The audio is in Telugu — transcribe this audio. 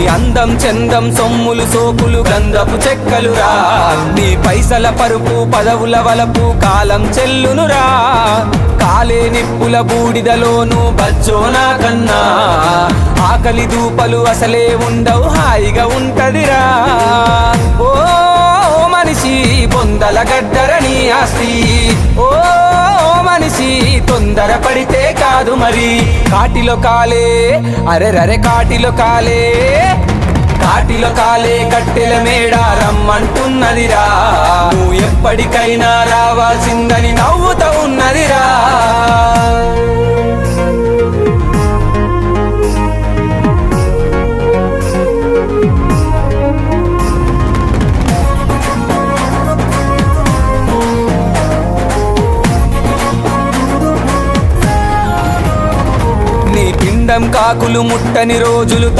అందం చందం సొమ్ములు సోకులు గంధపు చెక్కలురా నీ పైసల పరుపు పదవుల వలపు కాలం చెల్లునురా కాలే నిప్పుల బూడిదలోను బజ్జోనా కన్నా ఆకలి దూపలు అసలే ఉండవు హాయిగా ఉంటదిరా ఓ మనిషి బొందల గడ్డరని ఆస్తి ఓ మనిషి తొందర పడితే కాదు మరి కాటిలో కాలే అరెరరే కాటిలో కాలే కట్టెల మేడ రమ్మంటున్నదిరా నువ్వు ఎప్పటికైనా రావాల్సిందని నవ్వుతూ ఉన్నదిరా నీ పిండం కాకులు ముట్టని రోజులు